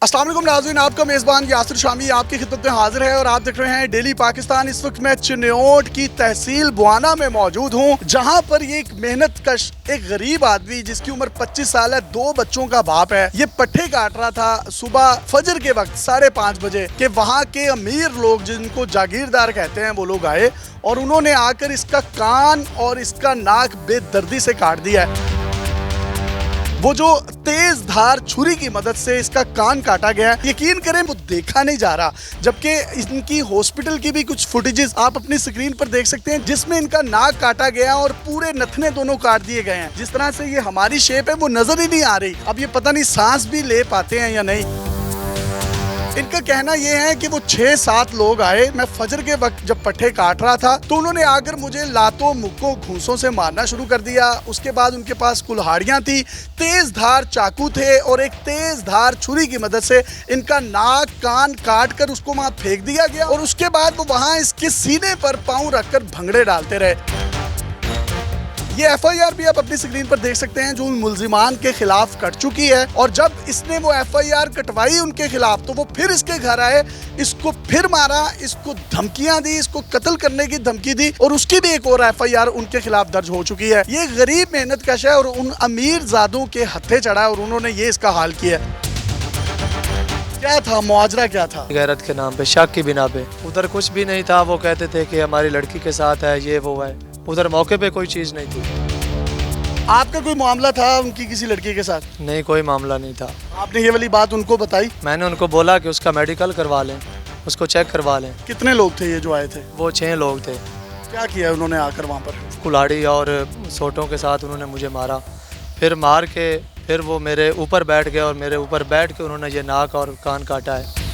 अस्सलाम वालेकुम नाज़रीन, आपका मेज़बान यासिर शामी आपकी खिदमत में हाजिर है और आप देख रहे हैं डेली पाकिस्तान। इस वक्त मैं चिन्योट की तहसील बुआना में मौजूद हूँ, जहाँ पर ये एक मेहनत कश एक गरीब आदमी जिसकी उम्र 25 साल है, 2 बच्चों का बाप है, ये पट्टे काट रहा था सुबह फजर के वक्त 5:30 बजे के वहाँ के अमीर लोग जिनको जागीरदार कहते हैं वो लोग आए और उन्होंने आकर इसका कान और इसका नाक बेदर्दी से काट दिया है। वो जो तेज धार छुरी की मदद से इसका कान काटा गया है, यकीन करें वो देखा नहीं जा रहा, जबकि इनकी हॉस्पिटल की भी कुछ फुटेजेस आप अपनी स्क्रीन पर देख सकते हैं जिसमें इनका नाक काटा गया और पूरे नथने दोनों काट दिए गए हैं। जिस तरह से ये हमारी शेप है वो नजर ही नहीं आ रही। अब ये पता नहीं सांस भी ले पाते हैं या नहीं। इनका कहना यह है कि वो 6-7 लोग आए, मैं फजर के वक्त जब पट्टे काट रहा था तो उन्होंने आकर मुझे लातों मुक्कों घूंसों से मारना शुरू कर दिया। उसके बाद उनके पास कुल्हाड़ियाँ थी, तेज धार चाकू थे और एक तेज धार छुरी की मदद से इनका नाक कान काट कर उसको वहाँ फेंक दिया गया और उसके बाद वो वहाँ इसके सीने पर पाँव रखकर भंगड़े डालते रहे। ये FIR भी आप अपनी स्क्रीन पर देख सकते हैं जो उन मुल्जिमान के खिलाफ कट चुकी है। और जब इसने वो FIR कटवाई उनके खिलाफ तो वो फिर इसके घर आए, इसको फिर मारा, इसको धमकियां दी, इसको कत्ल करने की धमकी दी और उसकी भी एक और FIR उनके खिलाफ दर्ज हो चुकी है। ये गरीब मेहनत कश है और उन अमीर ज़ादों के हत्थे चढ़ा है और उन्होंने ये इसका हाल किया। क्या था मुआवजा, क्या था? गैरत के नाम पे, शक की बिना पे। उधर कुछ भी नहीं था, वो कहते थे कि हमारी लड़की के साथ है, ये वो है। उधर मौके पे कोई चीज़ नहीं थी। आपका कोई मामला था उनकी किसी लड़की के साथ? नहीं, कोई मामला नहीं था। आपने ये वाली बात उनको बताई? मैंने उनको बोला कि उसका मेडिकल करवा लें, उसको चेक करवा लें। कितने लोग थे ये जो आए थे? वो 6 लोग थे। क्या किया उन्होंने आकर वहाँ पर? कुल्हाड़ी और सोटों के साथ उन्होंने मुझे मारा। फिर मार के फिर वो मेरे ऊपर बैठ गए और मेरे ऊपर बैठ के उन्होंने ये नाक और कान काटा है।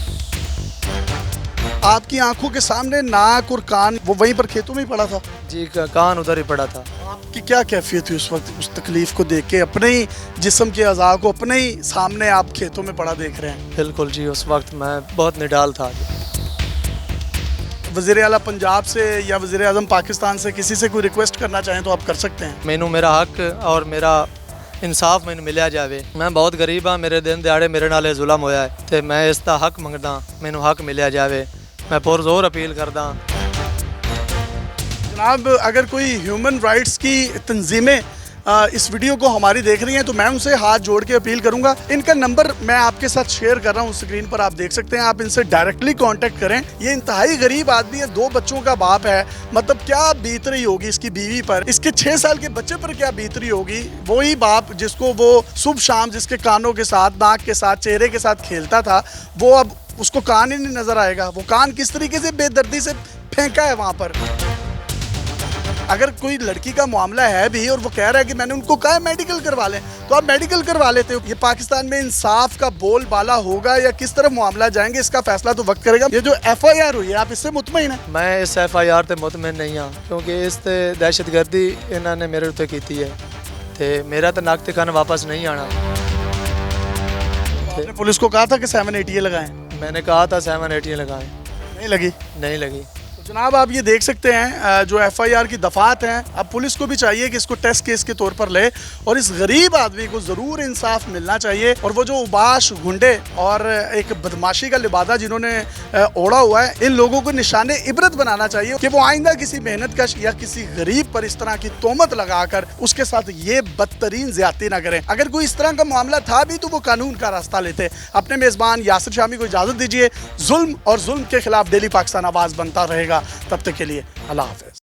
आपकी आंखों के सामने नाक और कान वो वहीं पर खेतों में ही पड़ा था? जी, कान उधर ही पड़ा था। आपकी क्या कैफियत थी उस वक्त, उस तकलीफ को देख के? अपने ही जिस्म के अज़ा को अपने ही सामने आप खेतों में पड़ा देख रहे हैं। बिल्कुल जी, उस वक्त मैं बहुत निडाल था। वज़ीर आला पंजाब से या वज़ीर आज़म पाकिस्तान से किसी से कोई रिक्वेस्ट करना चाहें तो आप कर सकते हैं। मैनू मेरा हक और मेरा इंसाफ मैनू मिलिया जाए। मैं बहुत गरीब हाँ, मेरे दिन दिहाड़े मेरे नाल जुलम होया है ते मैं इसका हक मंगदा, मैनू हक मिलिया जाए। मैं पुरजोर अपील करदा। जनाब, अगर कोई ह्यूमन राइट्स की तंजीमें इस वीडियो को हमारी देख रही हैं तो मैं उनसे हाथ जोड़ के अपील करूंगा। इनका नंबर मैं आपके साथ शेयर कर रहा हूं, स्क्रीन पर आप देख सकते हैं। आप इनसे डायरेक्टली कांटेक्ट करें। ये इंतहाई गरीब आदमी है, 2 बच्चों का बाप है। मतलब क्या बीत रही होगी इसकी बीवी पर, इसके 6 साल के बच्चे पर क्या बीत रही होगी। वही बाप जिसको वो सुबह शाम जिसके कानों के साथ, नाक के साथ, चेहरे के साथ खेलता था, वो अब उसको कान ही नहीं नजर आएगा। वो कान किस तरीके से बेदर्दी से फेंका है वहां पर। अगर कोई लड़की का मामला है भी और वो कह रहा है कि मैंने उनको कहा मेडिकल करवा लें, तो आप मेडिकल करवा लेते हो। ये पाकिस्तान में इंसाफ का बोलबाला होगा या किस तरह मामला जाएंगे, इसका फैसला तो वक्त करेगा। ये जो FIR हुई है, आप इससे मुतमईन हैं? मैं इस FIR से मुतमईन नहीं हाँ, क्योंकि इस ते दहशतगर्दी इन्होंने मेरे उत्ते की है ते मेरा तो नाक ते कान वापस नहीं आना। आपने पुलिस को कहा था कि 780 लगाएं? मैंने कहा था 780 लगाएं, नहीं लगी? नहीं लगी। जनाब, आप ये देख सकते हैं जो FIR की दफात हैं। अब पुलिस को भी चाहिए कि इसको टेस्ट केस के तौर पर ले और इस गरीब आदमी को ज़रूर इंसाफ मिलना चाहिए। और वो जो उबाश गुंडे और एक बदमाशी का लिबादा जिन्होंने ओढ़ा हुआ है, इन लोगों को निशाने इबरत बनाना चाहिए कि वो आइंदा किसी मेहनत कश या किसी गरीब पर इस तरह की तोहमत लगाकर उसके साथ ये बदतरीन ज्यादती ना करें। अगर कोई इस तरह का मामला था भी तो वो कानून का रास्ता लेते। अपने मेज़बान यासिर शामी को इजाज़त दीजिए। जुल्म और जुल्म के खिलाफ डेली पाकिस्तान आवाज़ बनता रहेगा। तब तक के लिए अल्लाह हाफ़िज़।